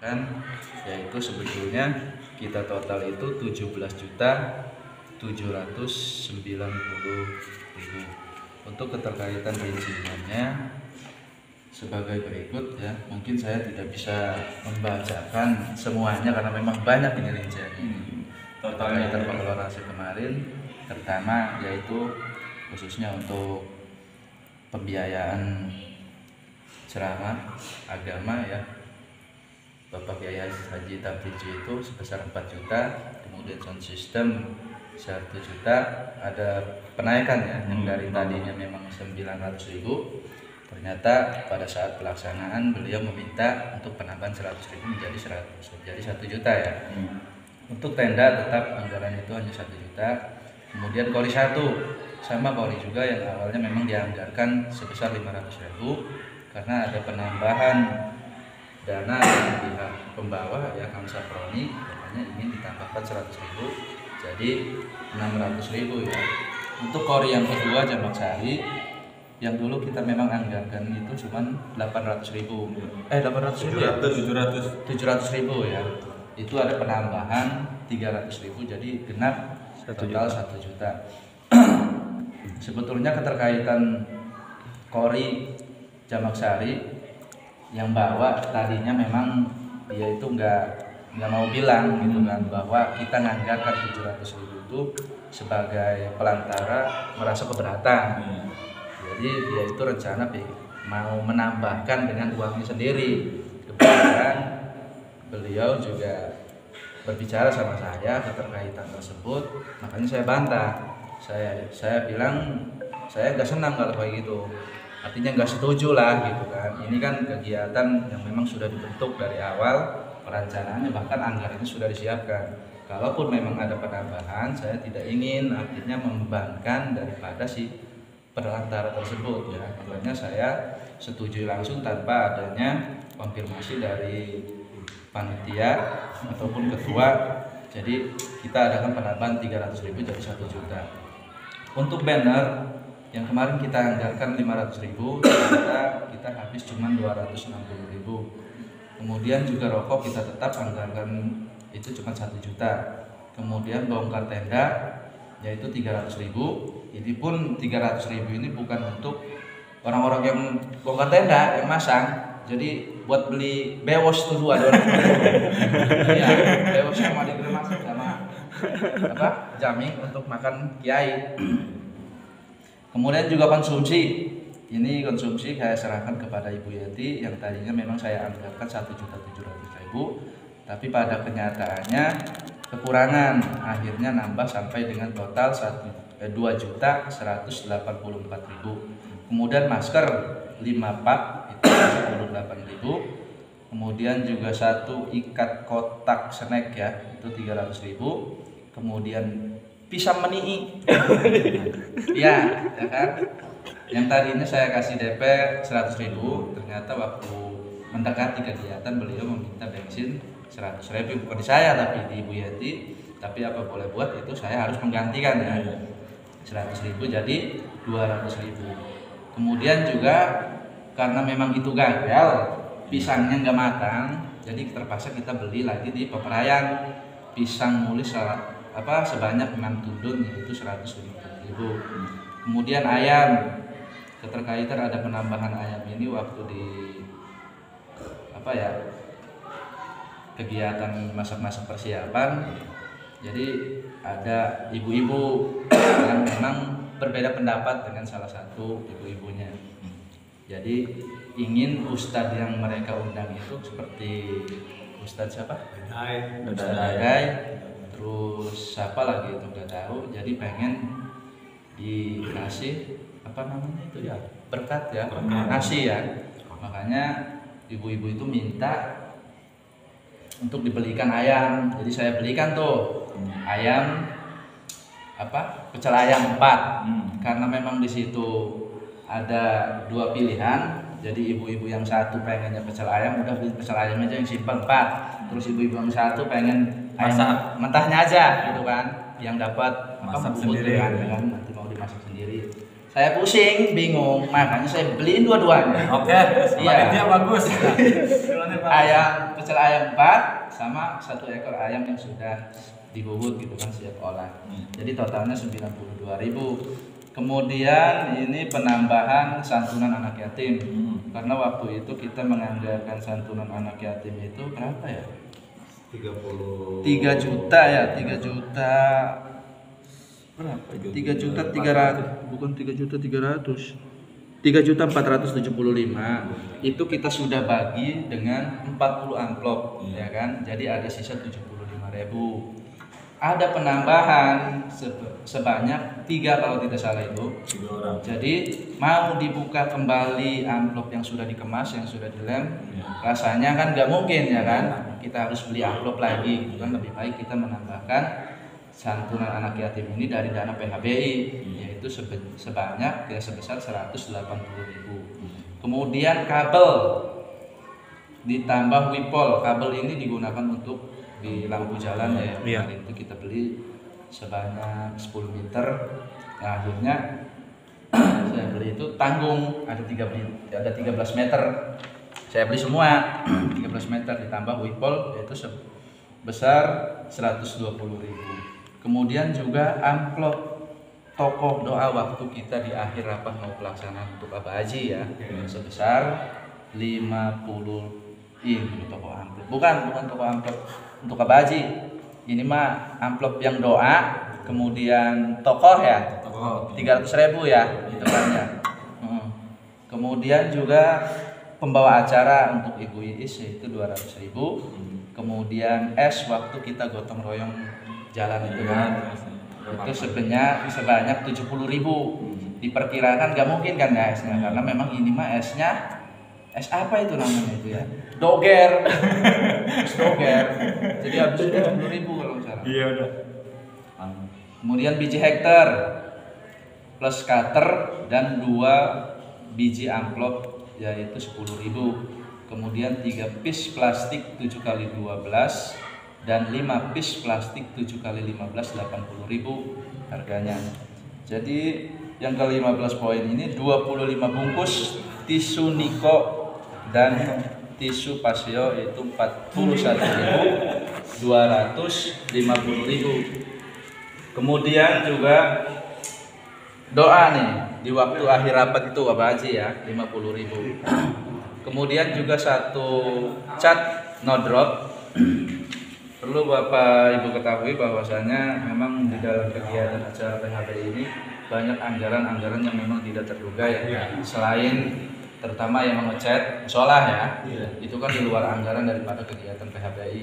bicarakan, yaitu sebetulnya kita total itu 17.790.000. Untuk keterkaitan perizinannya sebagai berikut ya, mungkin saya tidak bisa membacakan semuanya karena memang banyak ini rinciannya. Terkaitan pengeluaran hasil kemarin pertama yaitu khususnya untuk pembiayaan ceramah agama ya, Bapak Kiai Haji Tabriji itu sebesar 4 juta, kemudian sound system 1 juta, ada penaikan ya, yang dari tadinya memang 900.000, ternyata pada saat pelaksanaan beliau meminta untuk penambahan 100.000 menjadi 100, jadi 1 juta ya. Untuk tenda tetap anggaran itu hanya 1 juta. Kemudian kori 1 sama kori juga yang awalnya memang dianggarkan sebesar 500.000, karena ada penambahan dana dari pihak pembawa ya Kamsa Proni, makanya ingin ditambahkan 100.000 jadi 600.000 ya. Untuk kori yang kedua Jamak Sari yang dulu kita memang anggarkan itu cuma 800.000 ya, itu ada penambahan 300.000 jadi genap total 1 juta. Sebetulnya keterkaitan kori Jamak Sari yang bawa tadinya memang dia itu nggak mau bilang gitu kan, bahwa kita nganggarkan 700.000 itu sebagai pelantara merasa keberatan. Jadi dia itu rencana mau menambahkan dengan uangnya sendiri. Kemudian beliau juga berbicara sama saya keterkaitan tersebut, makanya saya bantah. Saya bilang saya nggak senang kalau kayak gitu, artinya nggak setuju lah gitu kan. Ini kan kegiatan yang memang sudah dibentuk dari awal, perencanaannya bahkan anggarannya sudah disiapkan. Kalaupun memang ada penambahan, saya tidak ingin artinya membebankan daripada si perantara tersebut ya. Makanya saya setuju langsung tanpa adanya konfirmasi dari panitia ataupun ketua. Jadi kita adakan penambahan 300.000 jadi 1 juta. Untuk banner yang kemarin kita anggarkan 500.000, kita habis cuma 260.000. Kemudian juga rokok kita tetap anggarkan itu cuma 1 juta. Kemudian bongkar tenda yaitu 300.000. Ini pun 300.000 ini bukan untuk orang-orang yang bongkar tenda, yang masang. Jadi buat beli bewos tuh dua orang. Iya, bewos sama digremak sama jaming untuk makan kiai. Kemudian juga konsumsi. Ini konsumsi saya serahkan kepada Ibu Yeti yang tadinya memang saya anggarkan 1.700.000, tapi pada kenyataannya kekurangan, akhirnya nambah sampai dengan total 2.184.000. Kemudian masker 5 pak itu 18.000. Kemudian juga 1 ikat kotak snack ya itu 300.000. Kemudian pisang menii ya kan, yang tadinya saya kasih DP 100.000, ternyata waktu mendekati kegiatan beliau meminta bensin 100.000, bukan di saya tapi di Ibu Yeti. Tapi apa boleh buat, itu saya harus menggantikan ya 100.000 jadi 200.000. Kemudian juga karena memang itu gagal, pisangnya nggak matang, jadi terpaksa kita beli lagi di Peperayan pisang mulis sebanyak 6 tundun yaitu 150.000. Kemudian ayam, keterkaitan ada penambahan ayam ini waktu di kegiatan masak-masak persiapan. Jadi ada ibu-ibu yang memang berbeda pendapat dengan salah satu ibu-ibunya. Jadi ingin ustadz yang mereka undang itu seperti ustadz siapa? Ustadz Agai. Terus siapa lagi itu nggak tahu. Jadi pengen dikasih itu ya berkat ya, nasi ya. Makanya ibu-ibu itu minta untuk dibelikan ayam. Jadi saya belikan tuh ayam pecel ayam 4. Karena memang di situ ada 2 pilihan. Jadi ibu-ibu yang satu pengennya pecel ayam, udah beli pecel ayam aja yang simpel 4. Terus ibu-ibu yang satu pengen ayam mentahnya aja gitu kan, yang dapat masak sendiri kan, nanti mau dimasak sendiri. Saya pusing, bingung, makanya saya beliin dua-duanya. Oke, iya. Bagus. Ayam pecel ayam 4 sama 1 ekor ayam yang sudah dibubut gitu kan, siap olah. Jadi totalnya 92.000. Kemudian ini penambahan santunan anak yatim. Karena waktu itu kita menganggarkan santunan anak yatim itu berapa ya? 3 juta ya, 3 juta berapa? 3 juta 300, bukan 3 juta 300. 3.475 itu kita sudah bagi dengan 40 amplop ya kan, jadi ada sisa 75.000. Ada penambahan sebanyak 3 kalau tidak salah itu. Jadi mau dibuka kembali amplop yang sudah dikemas, yang sudah dilem, rasanya kan nggak mungkin ya kan, kita harus beli amplop lagi kan. Lebih baik kita menambahkan santunan anak yatim ini dari dana PHBI, yaitu sebanyak ya sebesar 180.000. Kemudian kabel ditambah wipol. Kabel ini digunakan untuk di lampu jalan ya. Kemarin itu kita beli sebanyak 10 meter. Nah, akhirnya saya beli itu tanggung ada 13 meter. Saya beli semua 13 meter ditambah wipol, yaitu sebesar 120.000. Kemudian juga amplop tokoh doa waktu kita di akhir rapat mau pelaksanaan untuk Abah Haji ya, sebesar 50 ini tokoh amplop. Bukan tokoh amplop untuk Abah Haji. Ini mah amplop yang doa, kemudian tokoh ya, 300.000 ya, itu kan ya. Kemudian juga pembawa acara untuk Ibu Iis yaitu 200.000. Kemudian waktu kita gotong royong jalan itu kan, itu sebanyak 70.000. Diperkirakan nggak mungkin kan ya esnya, karena memang ini mah esnya es apa itu namanya itu ya, doger. Es doger, jadi habis 70.000 kalau misalnya. Iya udah. Kemudian biji hektar plus cutter dan 2 biji amplop yaitu 10.000. Kemudian 3 piece plastik 7x12 dan 5 piece plastik 7x15 80.000 harganya. Jadi yang ke-15 poin ini 25 bungkus tisu Niko dan tisu Pasio itu 41.250.000. Kemudian juga doa nih di waktu akhir rapat itu Abah Haji ya 50.000. Kemudian juga 1 cat no drop. Perlu Bapak Ibu ketahui bahwasanya memang di dalam kegiatan acara PHBI ini banyak anggaran-anggaran yang memang tidak terduga ya. Selain terutama yang mengecat musola ya, itu kan di luar anggaran daripada kegiatan PHBI,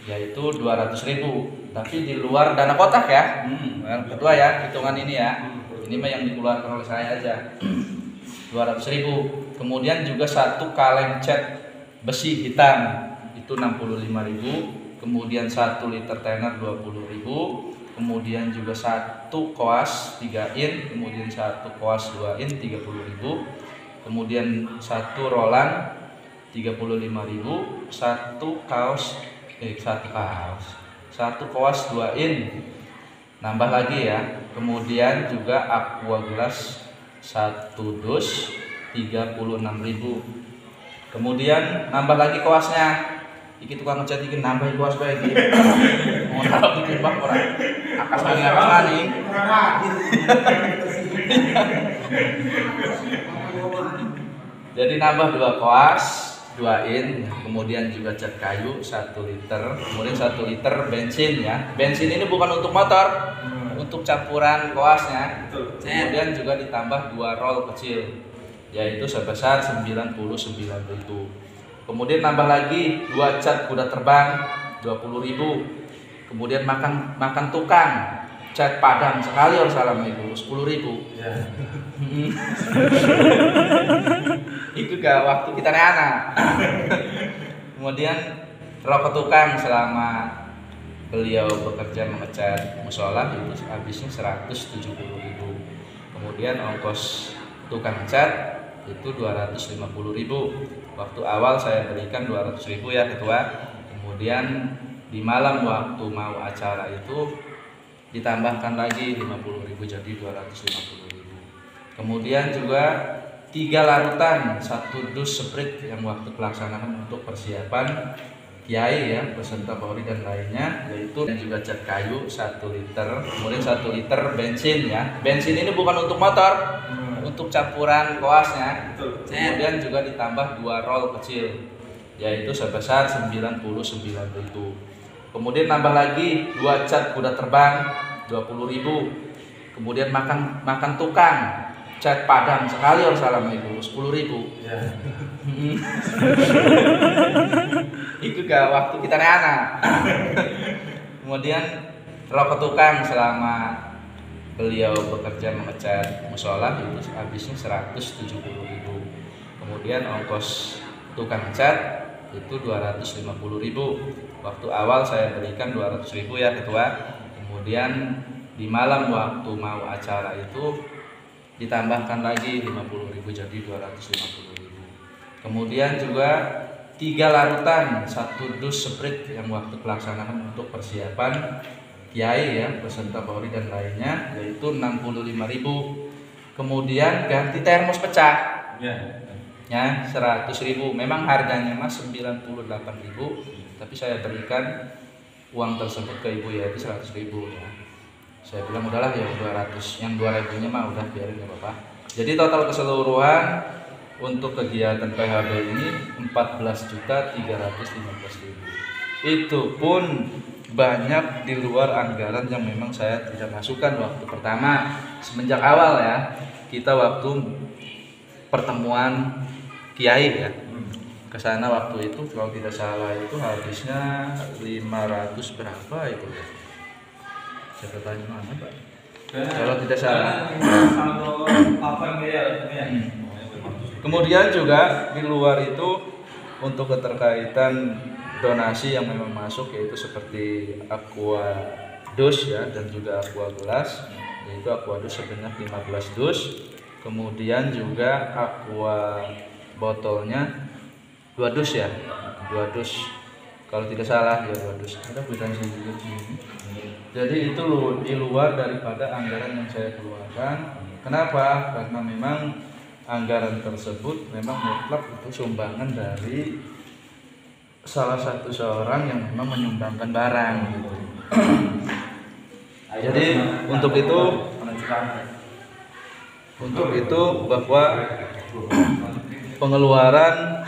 yaitu 200.000. Tapi di luar dana kotak ya. Yang kedua ya, hitungan ini ya. Ini mah yang dikeluarkan oleh saya aja. 200.000. Kemudian juga 1 kaleng cat besi hitam itu 65.000. Kemudian 1 liter tenar 20.000, kemudian juga 1 koas 3 in, kemudian 1 koas 2 in 30.000, kemudian 1 rolan 35.000, 1 koas 2 in, nambah lagi ya. Kemudian juga aqua gelas 1 dus 36.000. Kemudian nambah lagi koasnya. Iki tukang ngecat iki nambahin kuas bae iki. Mau naruh ditimbang orang. Akas ngani. Jadi nambah 2 koas, 2 in, kemudian juga cat kayu 1 liter, kemudian 1 liter bensin ya. Bensin ini bukan untuk motor, untuk campuran koasnya. Kemudian juga ditambah 2 roll kecil, yaitu sebesar 99.000. Kemudian nambah lagi 2 cat kuda terbang 20.000. Kemudian makan tukang cat padang sekali harus assalamualaikum 10.000. Itu gak waktu kita anak. Kemudian rokok tukang selama beliau bekerja mengecat musola itu habisnya 170.000. Kemudian ongkos tukang cat itu 250.000. Waktu awal saya berikan 200.000 ya ketua. Kemudian di malam waktu mau acara itu ditambahkan lagi 50.000 jadi 250.000. Kemudian juga 3 larutan 1 dus sprit yang waktu pelaksanaan untuk persiapan kiai ya beserta Polri dan lainnya, yaitu dan juga cat kayu 1 liter, kemudian 1 liter bensin ya. Bensin ini bukan untuk motor, untuk campuran koasnya. Kemudian juga ditambah 2 roll kecil, yaitu sebesar 99.000. Kemudian nambah lagi 2 cat kuda terbang 20.000. Kemudian makan tukang cat padang sekali Assalamualaikum 10.000. Ya. Itu gak waktu kita anak. Kemudian rokok tukang selama beliau bekerja mengecat musola itu habisnya 170.000. Kemudian ongkos tukang cat itu 250.000. Waktu awal saya berikan 200.000 ya ketua. Kemudian di malam waktu mau acara itu ditambahkan lagi 50.000 jadi 250.000. Kemudian juga 3 larutan 1 dus sprit yang waktu pelaksanaan untuk persiapan kiai ya beserta Polri dan lainnya, yaitu 65.000. Kemudian ganti termos pecah ya 100.000. Memang harganya mas 98.000, tapi saya berikan uang tersebut ke ibu yaitu 100.000 ya. Saya bilang udahlah ya 200, yang 2.000-nya mah udah biarin ya Bapak. Jadi total keseluruhan untuk kegiatan PHB ini 14.315.000. Itu pun banyak di luar anggaran yang memang saya tidak masukkan waktu pertama semenjak awal ya. Kita waktu pertemuan kiai ya. Ke sana waktu itu kalau tidak salah itu habisnya 500 berapa itu ya. Catatannya mana Pak? Kalau tidak salah. Kemudian juga di luar itu untuk keterkaitan donasi yang memang masuk yaitu seperti aqua dus ya dan juga aqua gelas, yaitu aqua dus sebanyak 15 dus. Kemudian juga aqua botolnya 2 dus ya, 2 dus. Kalau tidak salah ya 2 dus. Ada kwitansi juga di sini. Jadi itu di luar daripada anggaran yang saya keluarkan. Kenapa? Karena memang anggaran tersebut memang mutlak itu sumbangan dari salah satu seorang yang memang menyumbangkan barang gitu. Jadi untuk itu bahwa pengeluaran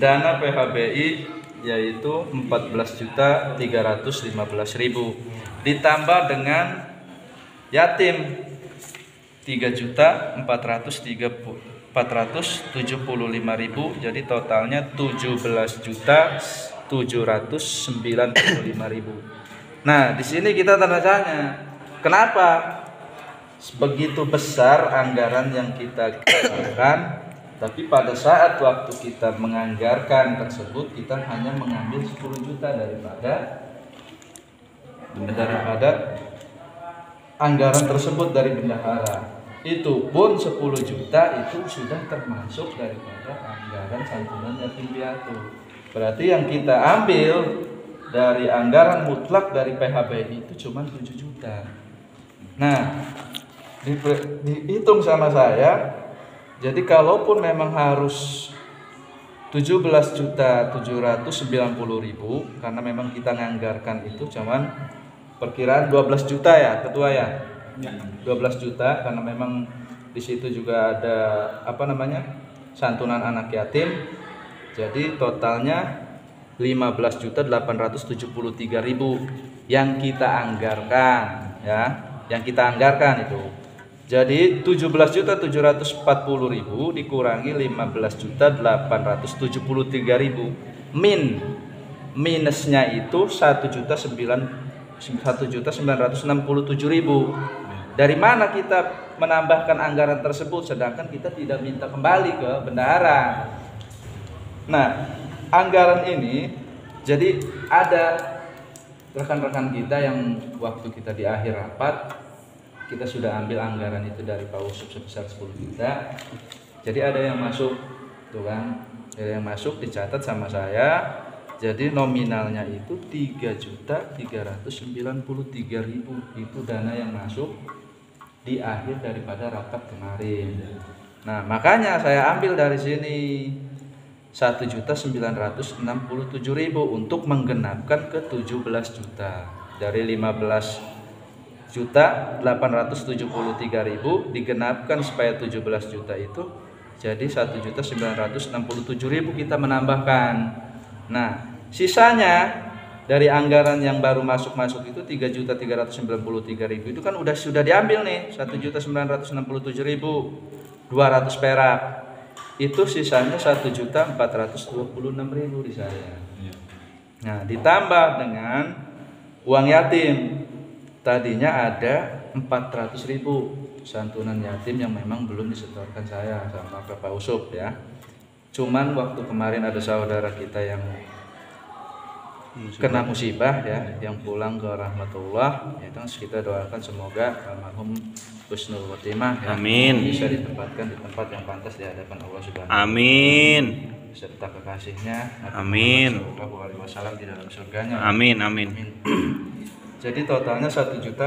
dana PHBI yaitu 14.315.000 ditambah dengan yatim 3.475.000, jadi totalnya 17.795.000. Nah, di sini kita tanda tanya, kenapa begitu besar anggaran yang kita keluarkan, tapi pada saat waktu kita menganggarkan tersebut kita hanya mengambil 10 juta daripada anggaran tersebut dari bendahara. Itu pun 10 juta itu sudah termasuk daripada anggaran santunan yatim piatu. Berarti yang kita ambil dari anggaran mutlak dari PHBI itu cuma 7 juta. Nah, dihitung sama saya. Jadi kalaupun memang harus 17.790.000 karena memang kita nganggarkan itu cuman perkiraan 12 juta ya ketua ya. 12 juta karena memang di situ juga ada santunan anak yatim. Jadi totalnya 15.873.000 yang kita anggarkan ya, yang kita anggarkan itu. Jadi 17.740.000 dikurangi 15.873.000 minusnya itu 1.967.000. Dari mana kita menambahkan anggaran tersebut sedangkan kita tidak minta kembali ke bendahara. Nah, anggaran ini jadi ada rekan-rekan kita yang waktu kita di akhir rapat kita sudah ambil anggaran itu dari Pak Usop sebesar 10 juta. Jadi ada yang masuk tuh kan, ada yang masuk dicatat sama saya. Jadi nominalnya itu 3.393.000 itu dana yang masuk di akhir daripada rapat kemarin. Nah, makanya saya ambil dari sini 1.967.000 untuk menggenapkan ke 17 juta. Dari 15.873.000 digenapkan supaya 17 juta itu jadi 1.967.000 kita menambahkan. Nah, sisanya dari anggaran yang baru masuk itu 3.393.000 itu kan sudah diambil nih 1.967.200 perak. Itu sisanya 1.426.000 di saya. Nah, ditambah dengan uang yatim. Tadinya ada 400.000 santunan yatim yang memang belum disetorkan saya sama ke Pak Usup ya. Cuman waktu kemarin ada saudara kita yang kena musibah ya, yang pulang ke rahmatullah, ya kan kita doakan semoga almarhum husnul khotimah ya, amin, bisa ditempatkan di tempat yang pantas di hadapan Allah Subhanahu wa taala, amin, serta kekasihnya amin, Sallallahu alaihi wasallam di dalam surganya, amin, amin. Jadi totalnya 1 juta